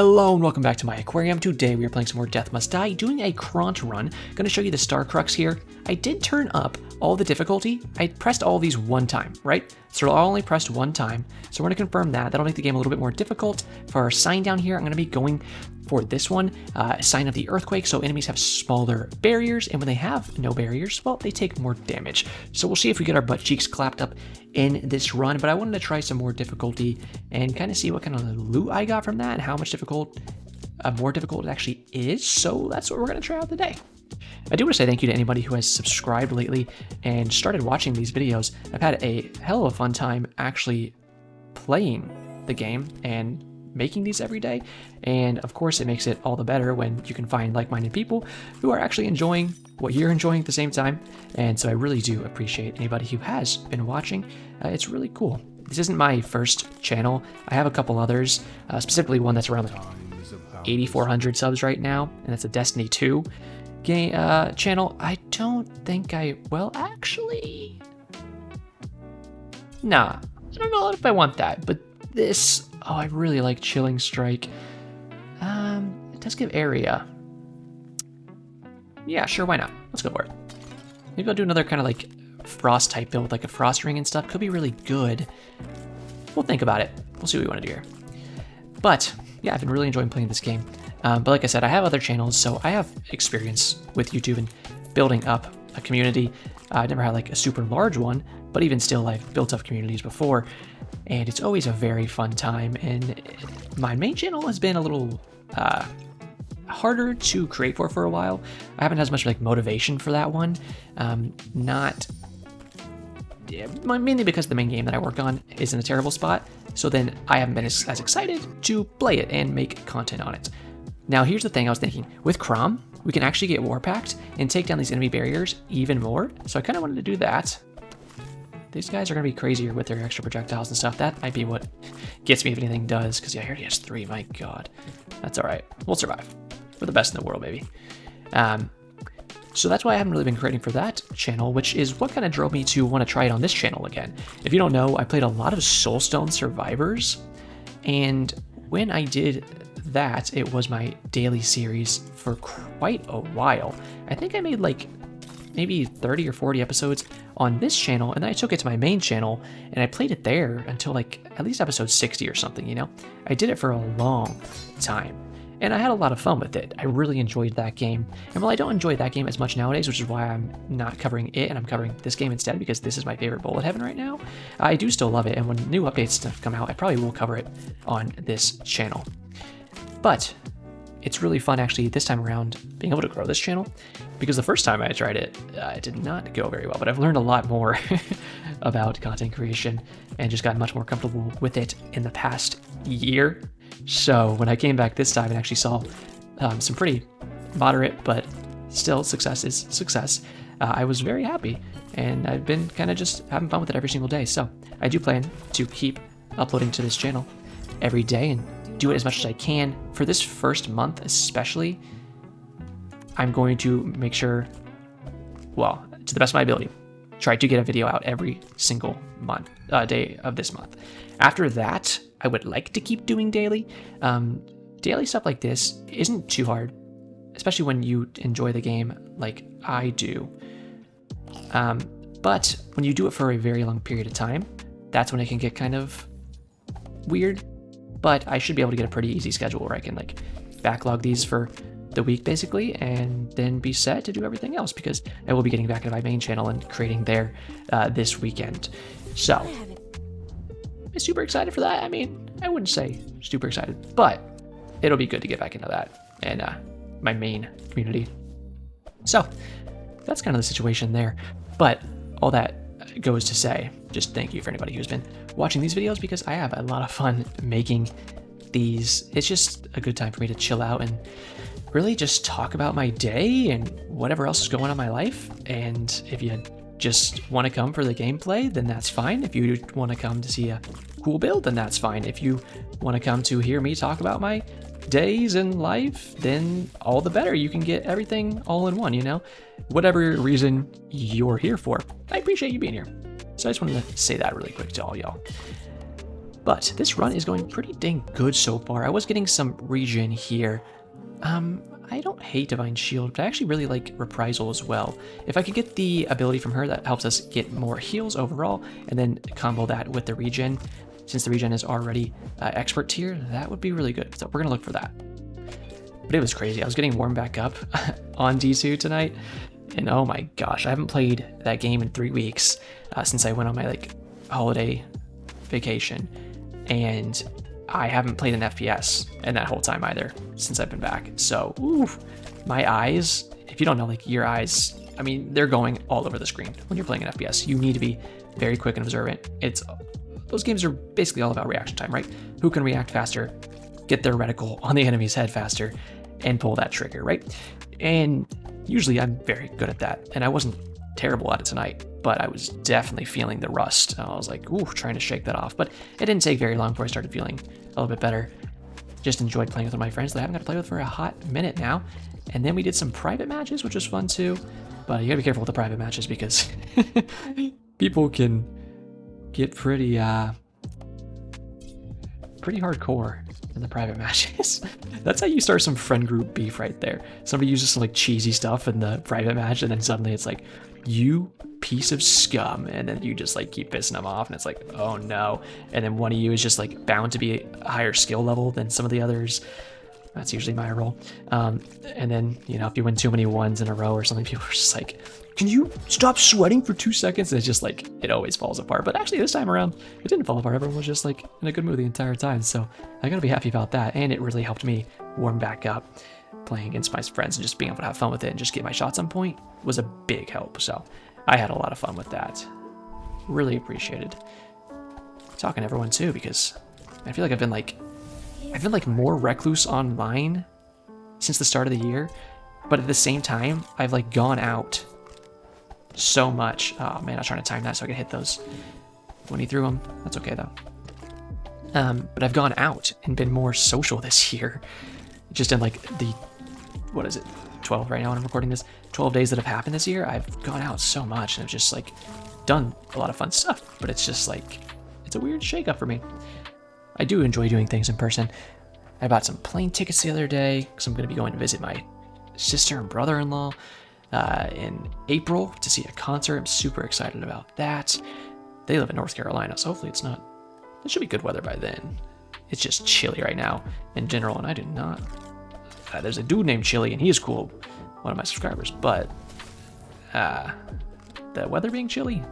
Hello and welcome back to my aquarium. Today we are playing some more Death Must Die, doing a Kront run. Going to show you the Star Crux here. I did turn up all the difficulty. I pressed all these one time, right? So I only pressed one time. So we're going to confirm that. That'll make the game a little bit more difficult. For our sign down here, I'm going to be going for this one, sign of the earthquake. So enemies have smaller barriers, and when they have no barriers, well, they take more damage. So we'll see if we get our butt cheeks clapped up in this run, but I wanted to try some more difficulty and kind of see what kind of loot I got from that and how much more difficult it actually is. So that's what we're going to try out today. I do want to say thank you to anybody who has subscribed lately and started watching these videos. I've had a hell of a fun time actually playing the game and making these every day, and of course it makes it all the better when you can find like-minded people who are actually enjoying what you're enjoying at the same time. And so I really do appreciate anybody who has been watching. It's really cool. This isn't my first channel. I have a couple others, specifically one that's around 8,400 subs right now, and that's a Destiny 2 game channel. I don't think actually, nah, I don't know if I want that, but this, oh, I really like Chilling Strike. It does give area. Yeah, sure, why not? Let's go for it. Maybe I'll do another kind of like frost type build, like a frost ring and stuff. Could be really good. We'll think about it. We'll see what we want to do here. But yeah, I've been really enjoying playing this game. But like I said, I have other channels, so I have experience with YouTube and building up a community. I've never had like a super large one, but even still, I've built up communities before, and it's always a very fun time. And my main channel has been a little harder to create for a while. I haven't had as much like motivation for that one. Mainly because the main game that I work on is in a terrible spot, so then I haven't been as excited to play it and make content on it. Now here's the thing I was thinking, with Kront, we can actually get Warpacked and take down these enemy barriers even more, so I kind of wanted to do that. These guys are going to be crazier with their extra projectiles and stuff. That might be what gets me if anything does, because yeah, he already has 3, my god. That's alright, we'll survive. We're the best in the world, baby. So that's why I haven't really been creating for that channel, which is what kind of drove me to want to try it on this channel again. If you don't know, I played a lot of Soulstone Survivors, and when I did that, it was my daily series for quite a while. I think I made like maybe 30 or 40 episodes on this channel, and then I took it to my main channel and I played it there until like at least episode 60 or something, you know? I did it for a long time, and I had a lot of fun with it. I really enjoyed that game. And while I don't enjoy that game as much nowadays, which is why I'm not covering it and I'm covering this game instead, because this is my favorite bullet heaven right now, I do still love it. And when new updates stuff come out, I probably will cover it on this channel. But it's really fun actually this time around being able to grow this channel, because the first time I tried it, it did not go very well, but I've learned a lot more about content creation and just gotten much more comfortable with it in the past year. So when I came back this time and actually saw some pretty moderate but still success is success, I was very happy, and I've been kind of just having fun with it every single day. So I do plan to keep uploading to this channel every day and do it as much as I can. For this first month especially, I'm going to make sure, well, to the best of my ability, try to get a video out every single day of this month. After that, I would like to keep doing daily. Daily stuff like this isn't too hard, especially when you enjoy the game like I do. But when you do it for a very long period of time, that's when it can get kind of weird. But I should be able to get a pretty easy schedule where I can like backlog these for the week basically, and then be set to do everything else, because I will be getting back into my main channel and creating there this weekend. So I'm super excited for that. I mean, I wouldn't say super excited, but it'll be good to get back into that and my main community. So that's kind of the situation there. But all that goes to say, just thank you for anybody who's been watching these videos, because I have a lot of fun making these. It's just a good time for me to chill out and really just talk about my day and whatever else is going on in my life. And if you just want to come for the gameplay, then that's fine. If you want to come to see a cool build, then that's fine. If you want to come to hear me talk about my days in life, then all the better. You can get everything all in one, you know? Whatever reason you're here for, I appreciate you being here. So I just wanted to say that really quick to all y'all. But this run is going pretty dang good so far. I was getting some regen here. I don't hate Divine Shield, but I actually really like Reprisal as well. If I could get the ability from her, that helps us get more heals overall, and then combo that with the regen. Since the regen is already expert tier, that would be really good. So we're gonna look for that. But it was crazy. I was getting warmed back up on D2 tonight, and oh my gosh, I haven't played that game in 3 weeks since I went on my like holiday vacation, and I haven't played an FPS in that whole time either since I've been back. So, ooh, my eyes, if you don't know, like your eyes, I mean, they're going all over the screen when you're playing an FPS. You need to be very quick and observant. Those games are basically all about reaction time, right? Who can react faster, get their reticle on the enemy's head faster, and pull that trigger, right? And usually I'm very good at that. And I wasn't terrible at it tonight, but I was definitely feeling the rust. I was like, ooh, trying to shake that off. But it didn't take very long before I started feeling a little bit better. Just enjoyed playing with my friends that I haven't got to play with for a hot minute now. And then we did some private matches, which was fun too. But you gotta be careful with the private matches because people can get pretty hardcore in the private matches. That's how you start some friend group beef right there. Somebody uses some like cheesy stuff in the private match, and then suddenly it's like, you piece of scum, and then you just like keep pissing them off, and it's like, oh no. And then one of you is just like bound to be a higher skill level than some of the others. That's usually my role. And then, you know, if you win too many ones in a row or something, people are just like, can you stop sweating for 2 seconds? And it's just like, it always falls apart. But actually this time around, it didn't fall apart. Everyone was just like in a good mood the entire time. So I gotta be happy about that. And it really helped me warm back up. Playing against my friends and just being able to have fun with it and just get my shots on point was a big help. So I had a lot of fun with that. Really appreciated talking to everyone too, because I feel like I've been like more recluse online since the start of the year, but at the same time I've like gone out so much. Oh man, I was trying to time that so I could hit those when he threw them. That's okay though. But I've gone out and been more social this year, just in like the, what is it, 12 right now when I'm recording this, 12 days that have happened this year. I've gone out so much and I've just like done a lot of fun stuff, but it's just like, it's a weird shake up for me. I do enjoy doing things in person. I bought some plane tickets the other day because I'm going to be going to visit my sister and brother-in-law in April to see a concert. I'm super excited about that. They live in North Carolina, so hopefully it should be good weather by then. It's just chilly right now in general, and I do not. There's a dude named Chili, and he is cool, one of my subscribers, but the weather being chilly,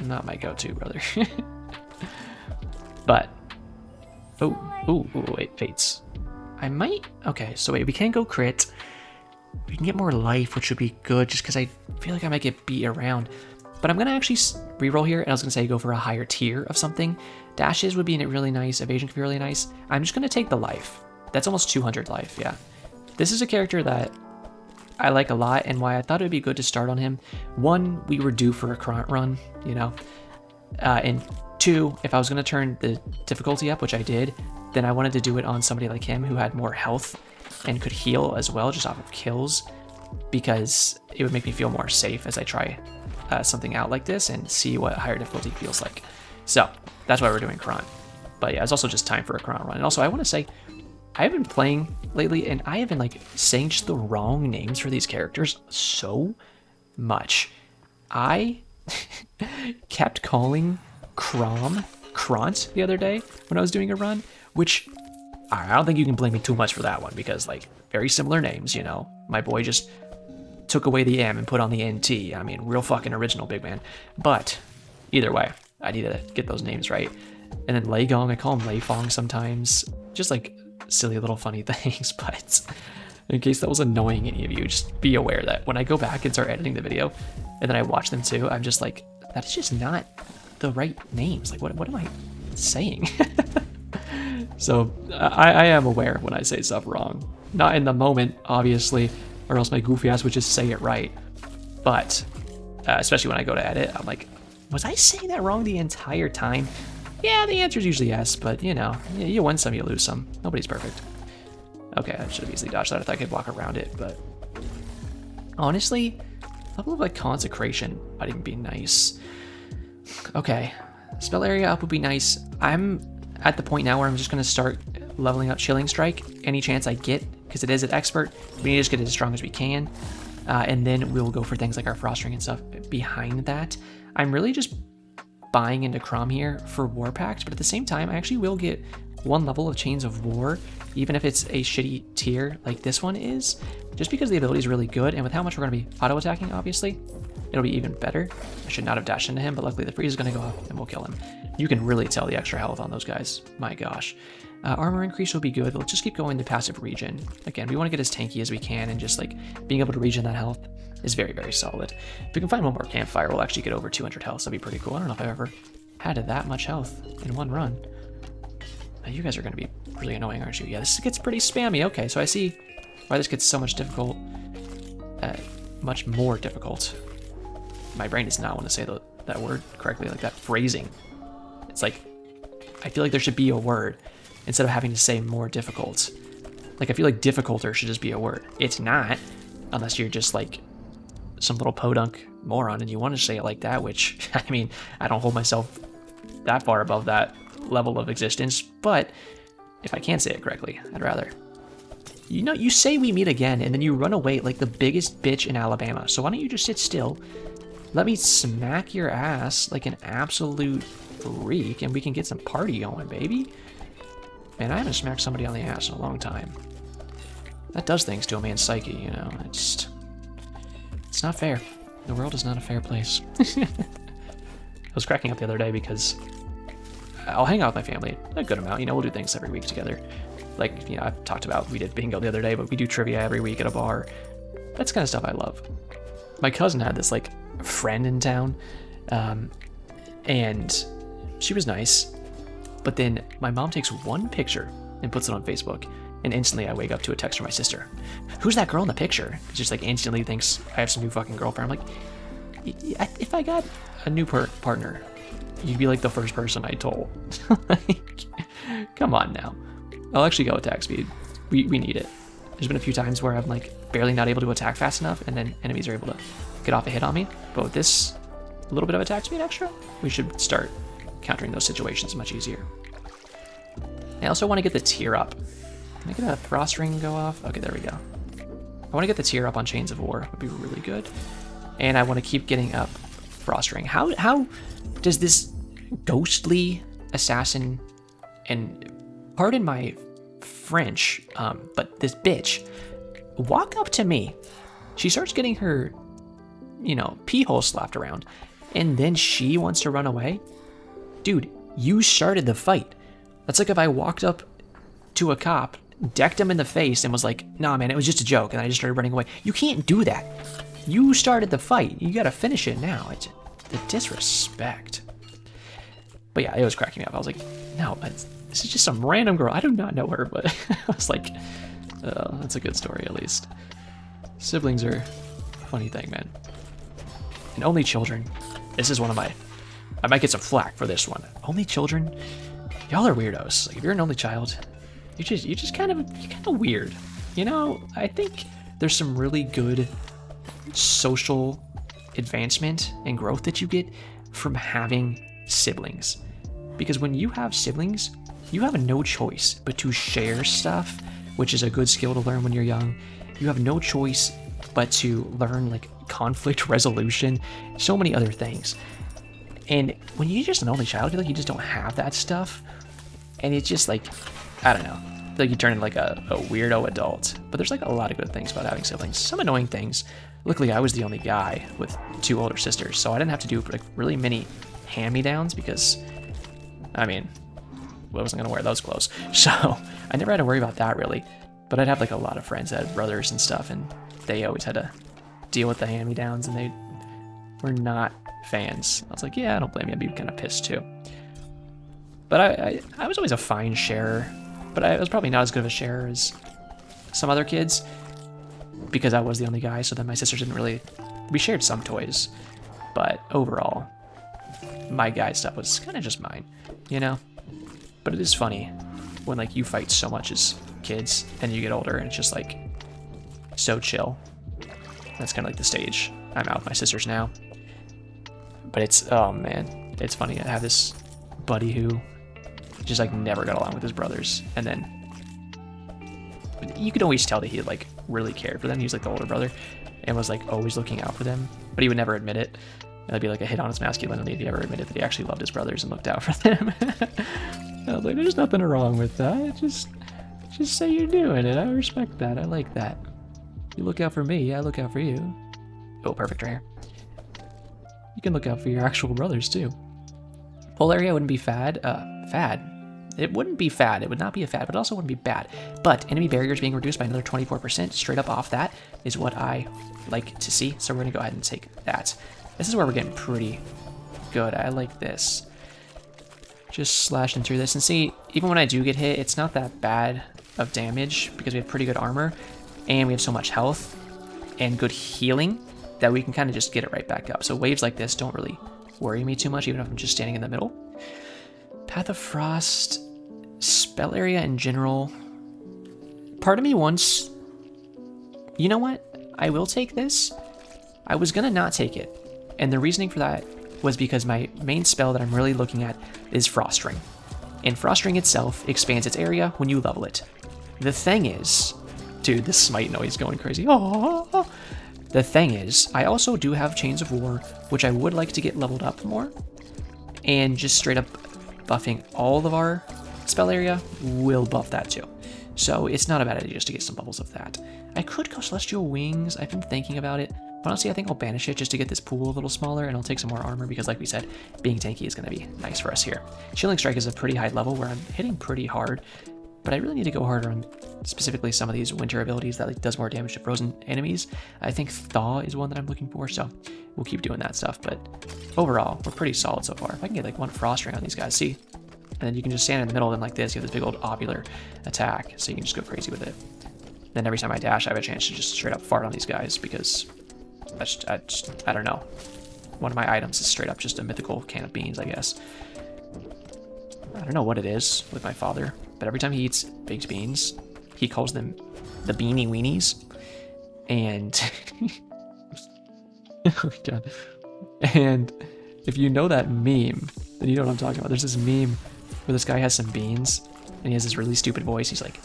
not my go-to, brother. But, wait, fates. I might, okay, so wait, we can go crit. We can get more life, which would be good, just because I feel like I might get beat around. But I'm going to actually reroll here, and I was going to say go for a higher tier of something. Dashes would be really nice, evasion could be really nice. I'm just going to take the life. That's almost 200 life, yeah. This is a character that I like a lot, and why I thought it would be good to start on him. 1, we were due for a Kront run, you know. And 2, if I was going to turn the difficulty up, which I did, then I wanted to do it on somebody like him who had more health and could heal as well, just off of kills, because it would make me feel more safe as I try something out like this and see what higher difficulty feels like. So that's why we're doing Kront. But yeah, it's also just time for a Kront run. And also I want to say, I have been playing lately and I have been like saying just the wrong names for these characters so much. I kept calling Kront the other day when I was doing a run, which I don't think you can blame me too much for that one, because like very similar names, you know. My boy just took away the M and put on the NT. I mean, real fucking original, big man. But either way, I need to get those names right. And then Lei Gong, I call him Lei Fong sometimes. Just like silly little funny things, but in case that was annoying any of you, just be aware that when I go back and start editing the video and then I watch them too, I'm just like, that is just not the right names. Like, what am I saying? So I am aware when I say stuff wrong. Not in the moment, obviously, or else my goofy ass would just say it right. But especially when I go to edit, I'm like, was I saying that wrong the entire time? Yeah, the answer is usually yes, but you know, you win some, you lose some. Nobody's perfect. Okay, I should have easily dodged that. I thought I could walk around it, but honestly, level of like consecration might even be nice. Okay, spell area up would be nice. I'm at the point now where I'm just going to start leveling up Chilling Strike any chance I get, because it is an expert. We need to just get it as strong as we can, and then we'll go for things like our Frost Ring and stuff behind that. I'm really just buying into Crom here for War Pact, but at the same time, I actually will get 1 level of Chains of War, even if it's a shitty tier like this one is, just because the ability is really good, and with how much we're going to be auto-attacking, obviously, it'll be even better. I should not have dashed into him, but luckily the freeze is going to go up, and we'll kill him. You can really tell the extra health on those guys. My gosh. Armor increase will be good. Let's just keep going to passive regen. Again, we want to get as tanky as we can, and just like being able to regen that health is very, very solid. If we can find one more campfire, we'll actually get over 200 health. So that'd be pretty cool. I don't know if I've ever had that much health in one run. You guys are going to be really annoying, aren't you? Yeah, this gets pretty spammy. Okay, so I see why this gets so much difficult. Much more difficult. My brain does not want to say that word correctly, like that phrasing. It's like, I feel like there should be a word instead of having to say more difficult. Like, I feel like difficulter should just be a word. It's not, unless you're just like some little podunk moron and you want to say it like that, which, I mean, I don't hold myself that far above that level of existence, but if I can't say it correctly, I'd rather. You know, you say we meet again, and then you run away like the biggest bitch in Alabama. So why don't you just sit still, let me smack your ass like an absolute freak, and we can get some party going, baby. Man, I haven't smacked somebody on the ass in a long time. That does things to a man's psyche, you know. It's not fair. The world is not a fair place. I was cracking up the other day because I'll hang out with my family a good amount. You know, we'll do things every week together. Like, you know, I've talked about, we did bingo the other day, but we do trivia every week at a bar. That's kind of stuff I love. My cousin had this, like, friend in town, and she was nice, but then my mom takes one picture and puts it on Facebook, and instantly I wake up to a text from my sister. Who's that girl in the picture? She just, like, instantly thinks I have some new fucking girlfriend. I'm like, if I got a new partner, you'd be like the first person I told. Like, come on now. I'll actually go attack speed. We need it. There's been a few times where I'm like barely not able to attack fast enough, and then enemies are able to get off a hit on me. But with this little bit of attack speed extra, we should start countering those situations much easier. I also want to get the tier up. Can I get a Frost Ring go off? Okay, there we go. I want to get the tier up on Chains of War. Would be really good. And I want to keep getting up Frost Ring. How does this ghostly assassin, and pardon my French, but this bitch, walk up to me? She starts getting her, you know, pee hole slapped around, and then she wants to run away? Dude, you started the fight. That's like if I walked up to a cop, decked him in the face, and was like, nah, man, it was just a joke, and I just started running away. You can't do that. You started the fight. You gotta finish it now. It's the disrespect. But yeah, it was cracking me up. I was like, no, this is just some random girl. I do not know her, but I was like, oh, that's a good story at least. Siblings are a funny thing, man. And only children. This is one of my, I might get some flack for this one. Only children, y'all are weirdos. Like, if you're an only child, you're just kind of weird. You know, I think there's some really good social advancement and growth that you get from having siblings. Because when you have siblings, you have no choice but to share stuff, which is a good skill to learn when you're young. You have no choice but to learn like conflict resolution, so many other things. And when you're just an only child, I feel like you just don't have that stuff. And it's just like, I don't know, like you turn into like a weirdo adult. But there's like a lot of good things about having siblings. Some annoying things. Luckily, I was the only guy with 2 older sisters, so I didn't have to do like really many hand-me-downs because, I mean, I wasn't gonna wear those clothes. So I never had to worry about that really. But I'd have like a lot of friends that had brothers and stuff, and they always had to deal with the hand-me-downs, and they were not fans. I was like, yeah, I don't blame you. I'd be kind of pissed too. But I was always a fine sharer, but I was probably not as good of a sharer as some other kids because I was the only guy. So then my sisters didn't really, we shared some toys, but overall, my guy stuff was kind of just mine, you know? But it is funny when like you fight so much as kids and you get older and it's just like so chill. That's kind of like the stage I'm out with my sisters now. But it's, oh man, it's funny. I have this buddy who just like never got along with his brothers. And then you could always tell that he like really cared for them. He was like the older brother and was like always looking out for them, but he would never admit it. That'd be like a hit on his masculinity if he ever admitted that he actually loved his brothers and looked out for them. I was like, there's nothing wrong with that. Just say you're doing it. I respect that. I like that. You look out for me, I look out for you. Oh, perfect right here. You can look out for your actual brothers too. Pole area wouldn't be fad. It wouldn't be fad. It would not be a fad, but it also wouldn't be bad. But enemy barriers being reduced by another 24% straight up off that is what I like to see. So we're going to go ahead and take that. This is where we're getting pretty good. I like this. Just slashing through this. And see, even when I do get hit, it's not that bad of damage because we have pretty good armor and we have so much health and good healing that we can kind of just get it right back up. So waves like this don't really worry me too much, even if I'm just standing in the middle. Path of Frost, spell area in general. Part of me wants... You know what? I will take this. I was gonna not take it. And the reasoning for that was because my main spell that I'm really looking at is Frost Ring. And Frost Ring itself expands its area when you level it. The thing is... Dude, this smite noise going crazy. Oh. The thing is, I also do have Chains of War, which I would like to get leveled up more. And just straight up buffing all of our spell area will buff that too. So it's not a bad idea just to get some bubbles of that. I could go Celestial Wings. I've been thinking about it. But honestly, I think I'll banish it just to get this pool a little smaller, and I'll take some more armor because, like we said, being tanky is going to be nice for us here. Shielding Strike is a pretty high level where I'm hitting pretty hard, but I really need to go harder on specifically some of these winter abilities that like does more damage to frozen enemies. I think Thaw is one that I'm looking for, so we'll keep doing that stuff. But overall, we're pretty solid so far. If I can get like one Frost Ring on these guys, see? And then you can just stand in the middle of them like this. You have this big old ovular attack, so you can just go crazy with it. Then every time I dash, I have a chance to just straight up fart on these guys because I don't know. One of my items is straight up just a mythical can of beans, I guess. I don't know what it is with my father, but every time he eats baked beans, he calls them the beanie weenies. And oh my god. And if you know that meme, then you know what I'm talking about. There's this meme where this guy has some beans and he has this really stupid voice. He's like,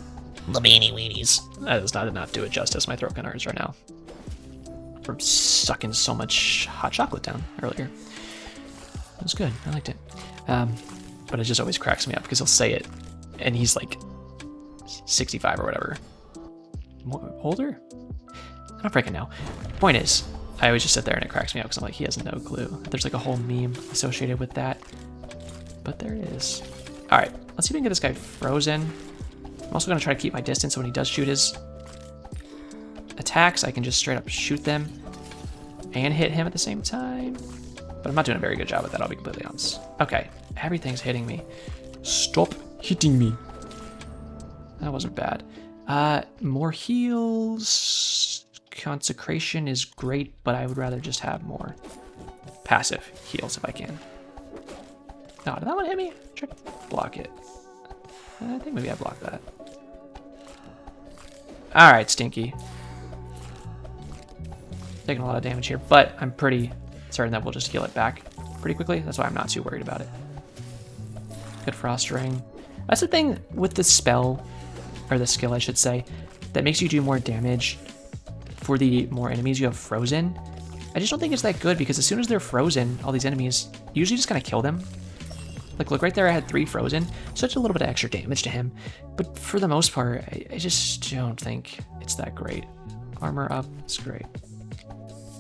the beanie weenies. That does not do it justice. My throat kind of hurts right now from sucking so much hot chocolate down earlier. It was good. I liked it. But it just always cracks me up because he'll say it and he's like 65 or whatever. Older? I don't freaking know. Point is, I always just sit there and it cracks me up because I'm like, he has no clue. There's like a whole meme associated with that. But there it is. All right, let's see if we can get this guy frozen. I'm also going to try to keep my distance so when he does shoot his attacks, I can just straight up shoot them and hit him at the same time. But I'm not doing a very good job with that, I'll be completely honest. Okay, everything's hitting me. Stop hitting me. That wasn't bad. More heals. Consecration is great, but I would rather just have more passive heals if I can. No, did that one hit me? Try to block it. I think maybe I blocked that. Alright, Stinky. Taking a lot of damage here, but I'm pretty certain that we'll just heal it back pretty quickly. That's why I'm not too worried about it. Good Frost Ring. That's the thing with the spell, or the skill I should say, that makes you do more damage for the more enemies you have frozen. I just don't think it's that good because as soon as they're frozen, all these enemies, you usually just kind of kill them. Like, look, right there I had 3 frozen, so it's a little bit of extra damage to him. But for the most part, I just don't think it's that great. Armor up, it's great.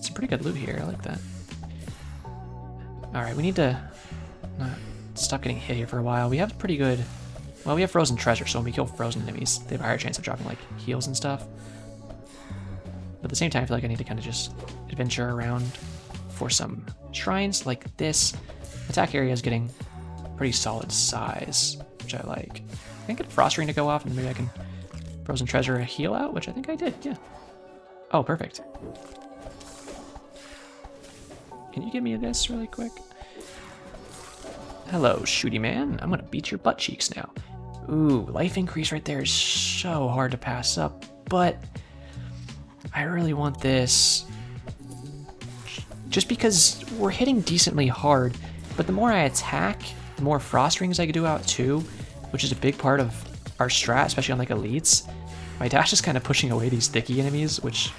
Some pretty good loot here, I like that. Alright, we need to not stop getting hit here for a while. We have pretty good... Well, we have frozen treasure, so when we kill frozen enemies, they have a higher chance of dropping, like, heals and stuff. But at the same time, I feel like I need to kind of just adventure around for some shrines like this. Attack area is getting pretty solid size, which I like. I can get a Frost Ring to go off, and maybe I can frozen treasure a heal out, which I think I did, yeah. Oh, perfect. Can you give me this really quick? Hello, shooty man. I'm gonna beat your butt cheeks now. Ooh, life increase right there is so hard to pass up, but I really want this. Just because we're hitting decently hard, but the more I attack, the more Frost Rings I could do out too, which is a big part of our strat, especially on like elites. My dash is kind of pushing away these thicky enemies, which,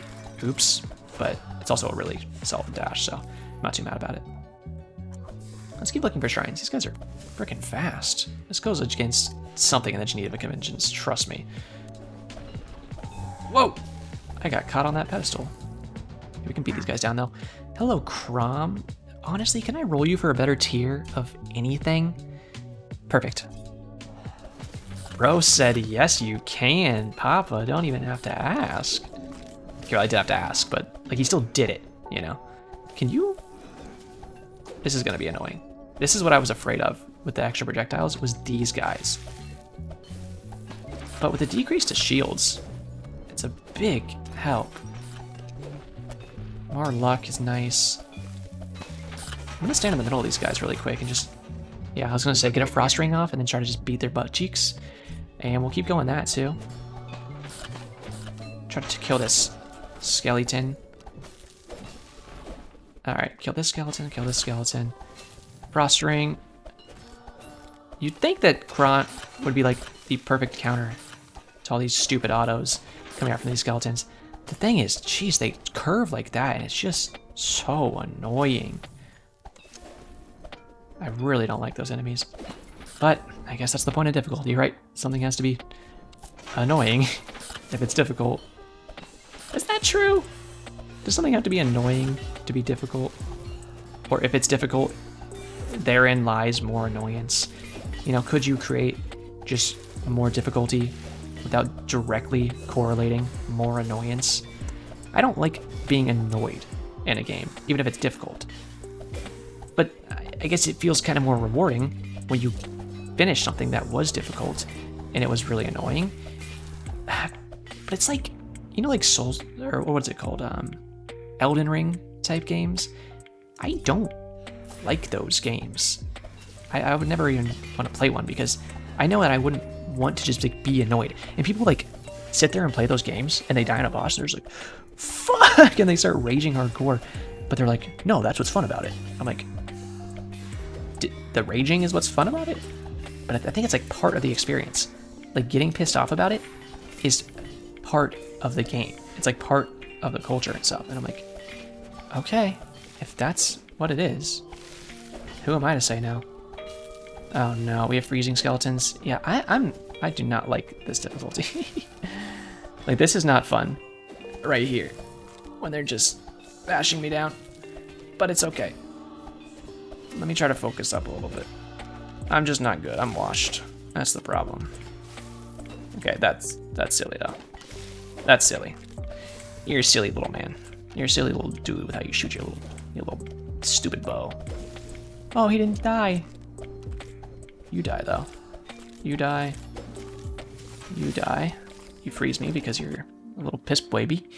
oops, but it's also a really solid dash, so I'm not too mad about it. Let's keep looking for shrines. These guys are freaking fast. This goes against something in the Geneva Conventions, trust me. Whoa! I got caught on that pedestal. We can beat these guys down though. Hello, Kront. Honestly, can I roll you for a better tier of anything? Perfect. Bro said yes you can, Papa. Don't even have to ask. Okay, well, I did have to ask, but like he still did it, you know? Can you? This is gonna be annoying. This is what I was afraid of with the extra projectiles, was these guys. But with the decrease to shields, it's a big help. More luck is nice. I'm gonna stand in the middle of these guys really quick and just, yeah, I was gonna say get a frost ring off and then try to just beat their butt cheeks. And we'll keep going that too. Try to kill this skeleton. Alright, kill this skeleton, kill this skeleton. Frost ring. You'd think that Kront would be like the perfect counter to all these stupid autos coming out from these skeletons. The thing is, geez, they curve like that and it's just so annoying. I really don't like those enemies. But I guess that's the point of difficulty, right? Something has to be annoying if it's difficult. Is that true? Does something have to be annoying to be difficult? Or if it's difficult, therein lies more annoyance. You know, could you create just more difficulty without directly correlating more annoyance? I don't like being annoyed in a game, even if it's difficult. But I guess it feels kind of more rewarding when you finish something that was difficult and it was really annoying. But it's like, you know, like Souls, or what's it called? Elden Ring type games. I don't like those games. I would never even want to play one because I know that I wouldn't want to just like be annoyed. And people like sit there and play those games and they die on a boss and they're just like, fuck, and they start raging hardcore. But they're like, no, that's what's fun about it. I'm like, the raging is what's fun about it? But I think it's like part of the experience. Like getting pissed off about it is part of the game. It's like part of the culture and stuff. And I'm like, okay, if that's what it is, who am I to say no? Oh no, we have freezing skeletons. Yeah, I do not like this difficulty. Like this is not fun right here when they're just bashing me down, but it's okay. Let me try to focus up a little bit. I'm just not good. I'm washed. That's the problem. Okay, that's silly though. That's silly. You're a silly little man. You're a silly little dude with how you shoot your little stupid bow. Oh, he didn't die. You die though. You die. You die. You freeze me because you're a little piss baby.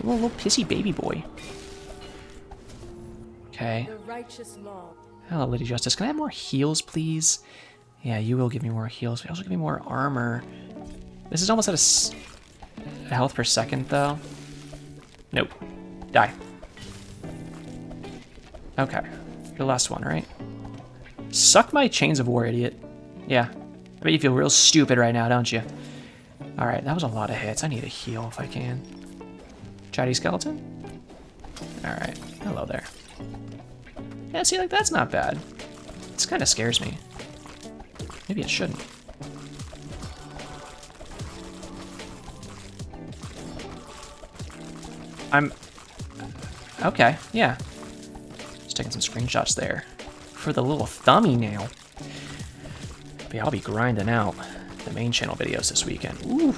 A little pissy baby boy. Okay. Hello, Lady Justice. Can I have more heals, please? Yeah, you will give me more heals. But also give me more armor. This is almost at a health per second, though. Nope. Die. Okay. You're the last one, right? Suck my chains of war, idiot. Yeah. I bet you feel real stupid right now, don't you? Alright, that was a lot of hits. I need a heal if I can. Chatty skeleton? Alright. Hello there. Yeah, see, like, that's not bad. This kind of scares me. Maybe it shouldn't. Okay, yeah. Just taking some screenshots there. For the little thummy now. But yeah, I'll be grinding out the main channel videos this weekend. Ooh.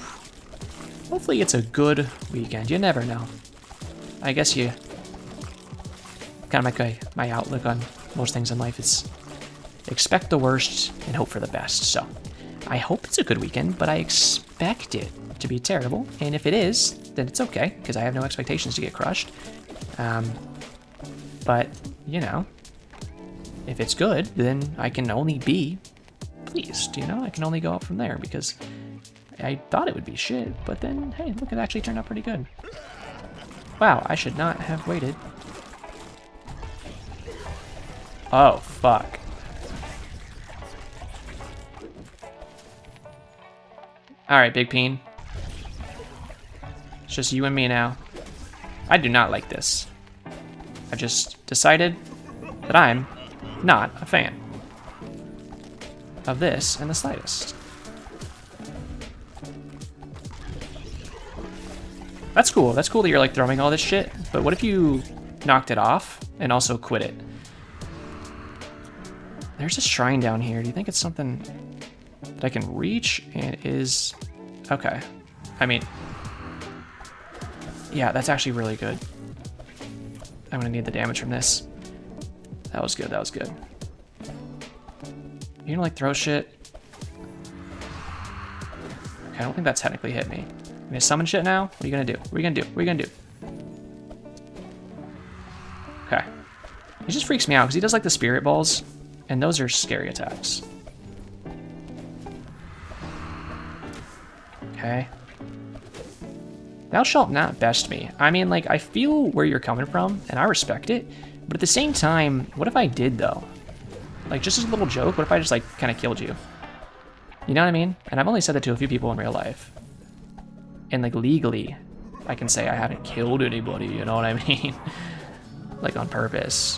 Hopefully it's a good weekend. You never know. I guess you... kind of like my outlook on most things in life is expect the worst and hope for the best. So I hope it's a good weekend, but I expect it to be terrible. And if it is, then it's okay, because I have no expectations to get crushed. But, you know, if it's good, then I can only be pleased, you know? I can only go up from there, because I thought it would be shit, but then, hey, look, it actually turned out pretty good. Wow, I should not have waited. Oh, fuck. Alright, Big Peen. It's just you and me now. I do not like this. I just decided that I'm not a fan of this in the slightest. That's cool. That's cool that you're like throwing all this shit, but what if you knocked it off and also quit it? There's a shrine down here. Do you think it's something that I can reach? And it is... Okay. I mean... Yeah, that's actually really good. I'm gonna need the damage from this. That was good, that was good. You gonna like throw shit? Okay, I don't think that technically hit me. You gonna summon shit now? What are you gonna do? What are you gonna do? What are you gonna do? Okay. He just freaks me out because he does like the spirit balls, and those are scary attacks. Okay. Thou shalt not best me. I mean, like, I feel where you're coming from, and I respect it, but at the same time, what if I did, though? Like, just as a little joke, what if I just, like, kind of killed you? You know what I mean? And I've only said that to a few people in real life. And, like, legally, I can say I haven't killed anybody, you know what I mean? Like, on purpose.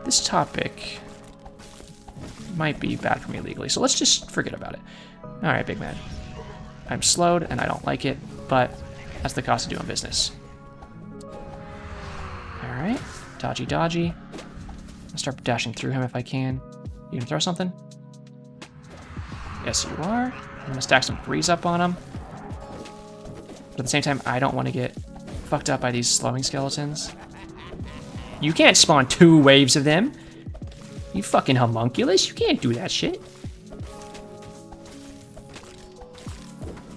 This topic might be bad for me legally, so let's just forget about it. Alright, big man. I'm slowed, and I don't like it, but that's the cost of doing business. Alright. Dodgy, dodgy. I'll start dashing through him if I can. You gonna throw something? Yes, you are. I'm gonna stack some freeze up on him. But at the same time, I don't want to get fucked up by these slowing skeletons. You can't spawn 2 waves of them. You fucking homunculus. You can't do that shit.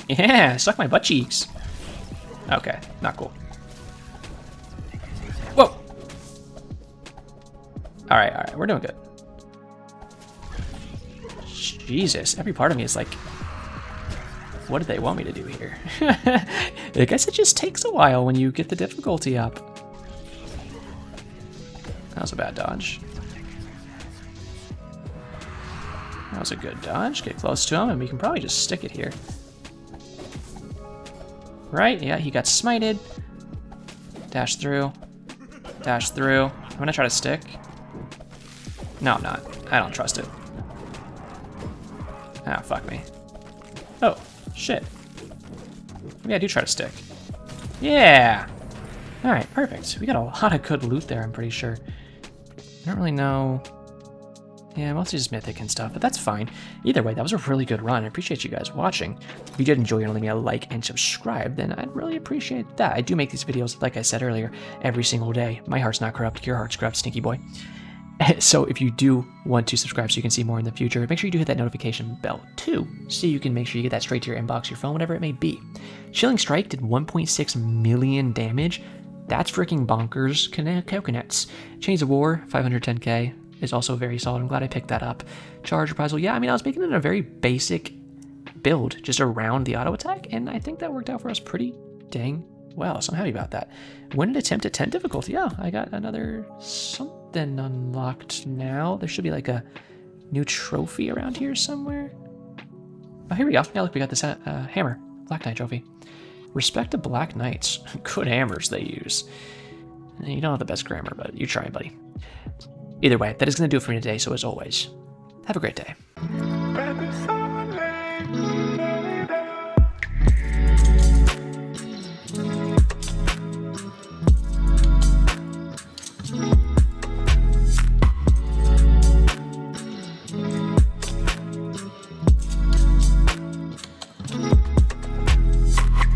Yeah, suck my butt cheeks. Okay, not cool. Whoa. Alright, we're doing good. Jesus, every part of me is like, what did they want me to do here? I guess it just takes a while when you get the difficulty up. That was a bad dodge. That was a good dodge. Get close to him, and we can probably just stick it here. Right? Yeah, he got smited. Dash through. Dash through. I'm gonna try to stick. No, I'm not. I don't trust it. Ah, fuck me. Oh, shit. Maybe I do try to stick. Yeah! Alright, perfect. We got a lot of good loot there, I'm pretty sure. I don't really know... Yeah, mostly just mythic and stuff, but that's fine. Either way, that was a really good run. I appreciate you guys watching. If you did enjoy and leave me a like and subscribe, then I'd really appreciate that. I do make these videos, like I said earlier, every single day. My heart's not corrupt, your heart's corrupt, stinky boy. So if you do want to subscribe so you can see more in the future, make sure you do hit that notification bell too, so you can make sure you get that straight to your inbox, your phone, whatever it may be. Chilling Strike did 1.6 million damage. That's freaking bonkers. Coconuts. Chains of War, 510k. Is also very solid. I'm glad I picked that up. Charge reprisal. Yeah, I mean, I was making it a very basic build just around the auto attack, and I think that worked out for us pretty dang well, so I'm happy about that. Win an attempt at 10 difficulty. Yeah, I got another something unlocked now. There should be like a new trophy around here somewhere. Oh, here we go. Yeah, look, we got this hammer. Black Knight trophy. Respect to Black Knights. Good hammers they use. You don't have the best grammar, but you try, buddy. Either way, that is going to do it for me today, so as always, have a great day.